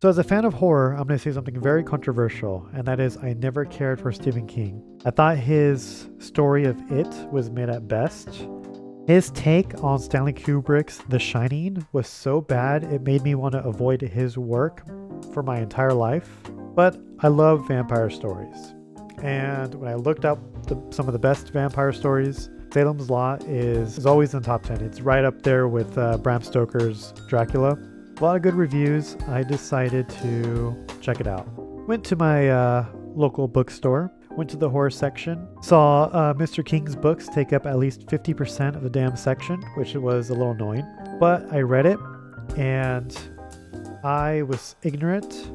So as a fan of horror, I'm going to say something very controversial, and that is I never cared for Stephen King. I thought his story of It was mid at best. His take on Stanley Kubrick's The Shining was so bad it made me want to avoid his work for my entire life. But I love vampire stories. And when I looked up some of the best vampire stories, Salem's Lot is always in the top 10. It's right up there with Bram Stoker's Dracula. A lot of good reviews. I decided to check it out. Went to my local bookstore, went to the horror section, saw Mr. King's books take up at least 50% of the damn section, which was a little annoying. But I read it, and I was ignorant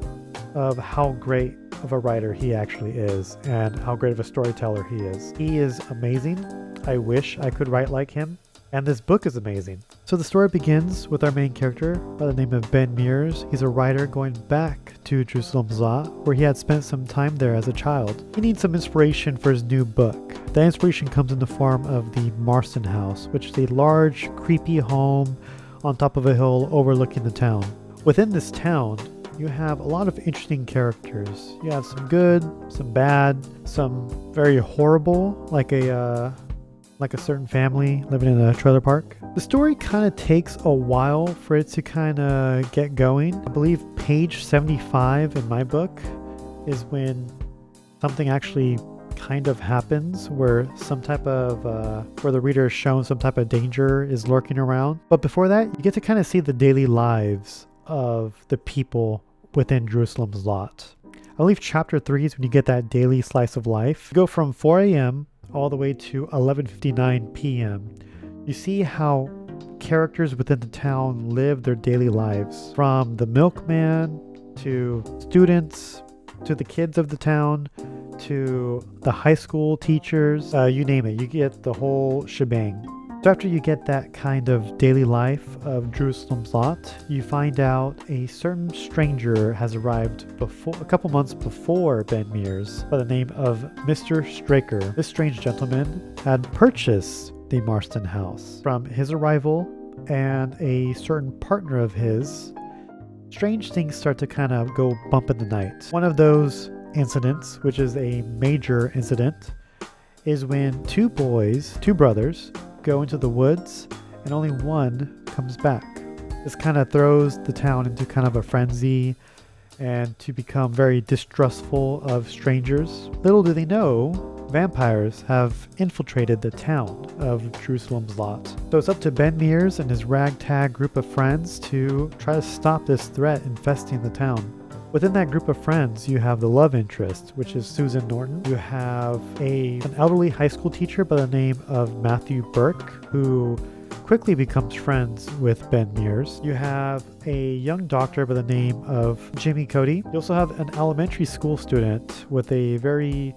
of how great of a writer he actually is and how great of a storyteller he is. He is amazing. I wish I could write like him. And this book is amazing. So the story begins with our main character by the name of Ben Mears. He's a writer going back to Jerusalem's Lot, where he had spent some time there as a child. He needs some inspiration for his new book. That inspiration comes in the form of the Marston House, which is a large, creepy home on top of a hill overlooking the town. Within this town, you have a lot of interesting characters. You have some good, some bad, some very horrible, like a certain family living in a trailer park. The story kind of takes a while for it to kind of get going. I believe page 75 in my book is when something actually kind of happens where some type of, where the reader is shown some type of danger is lurking around. But before that, you get to kind of see the daily lives of the people within Jerusalem's Lot. I believe chapter 3 is when you get that daily slice of life. You go from 4 a.m. all the way to 11:59 p.m. You see how characters within the town live their daily lives, from the milkman to students to the kids of the town to the high school teachers, you name it, you get the whole shebang. So after you get that kind of daily life of Jerusalem's Lot, you find out a certain stranger has arrived a couple months before Ben Mears by the name of Mr. Straker. This strange gentleman had purchased the Marston House. From his arrival and a certain partner of his, strange things start to kind of go bump in the night. One of those incidents, which is a major incident, is when two brothers, go into the woods and only one comes back. This kind of throws the town into kind of a frenzy and to become very distrustful of strangers. Little do they know, vampires have infiltrated the town of Jerusalem's Lot. So it's up to Ben Mears and his ragtag group of friends to try to stop this threat infesting the town. Within that group of friends, you have the love interest, which is Susan Norton. You have an elderly high school teacher by the name of Matthew Burke, who quickly becomes friends with Ben Mears. You have a young doctor by the name of Jimmy Cody. You also have an elementary school student with a very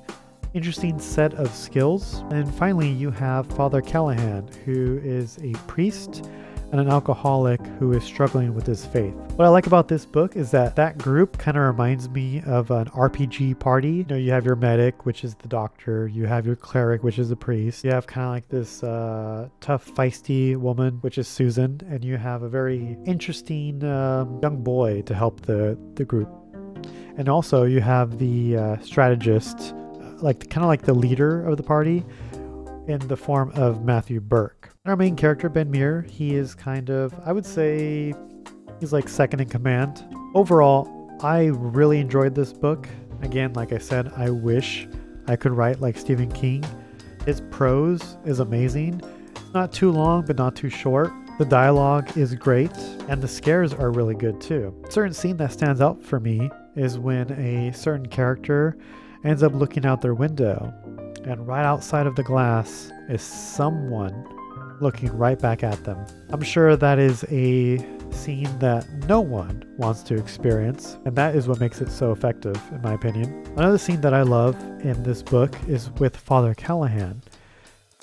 interesting set of skills. And finally, you have Father Callahan, who is a priest and an alcoholic who is struggling with his faith. What I like about this book is that group kind of reminds me of an RPG party. You know, you have your medic, which is the doctor. You have your cleric, which is the priest. You have kind of like this tough, feisty woman, which is Susan. And you have a very interesting young boy to help the group. And also you have the strategist, kind of like the leader of the party, in the form of Matthew Burke. Our main character, Ben Mears, he is kind of, I would say, he's like second in command. Overall, I really enjoyed this book. Again, like I said, I wish I could write like Stephen King. His prose is amazing. It's not too long, but not too short. The dialogue is great, and the scares are really good too. A certain scene that stands out for me is when a certain character ends up looking out their window, and right outside of the glass is someone looking right back at them. I'm sure that is a scene that no one wants to experience, and that is what makes it so effective, in my opinion. Another scene that I love in this book is with Father Callahan.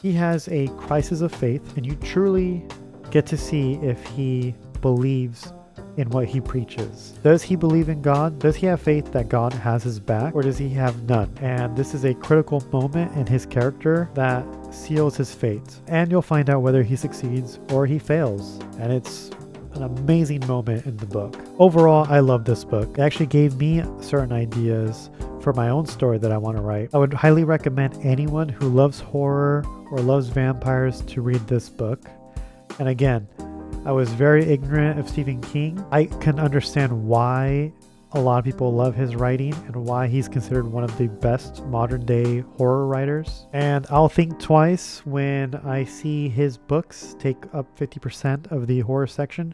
He has a crisis of faith, and you truly get to see if he believes in what he preaches. Does he believe in God? Does he have faith that God has his back, or does he have none? And this is a critical moment in his character that seals his fate. And you'll find out whether he succeeds or he fails. And it's an amazing moment in the book. Overall, I love this book. It actually gave me certain ideas for my own story that I want to write. I would highly recommend anyone who loves horror or loves vampires to read this book. And again, I was very ignorant of Stephen King. I can understand why a lot of people love his writing and why he's considered one of the best modern day horror writers. And I'll think twice when I see his books take up 50% of the horror section.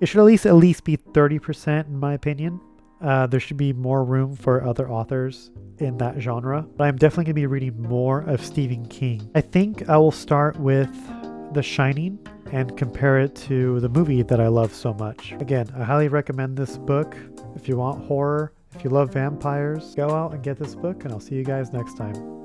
It should at least be 30% in my opinion. There should be more room for other authors in that genre. But I'm definitely going to be reading more of Stephen King. I think I will start with The Shining and compare it to the movie that I love so much. Again, I highly recommend this book. If you want horror, if you love vampires, go out and get this book, and I'll see you guys next time.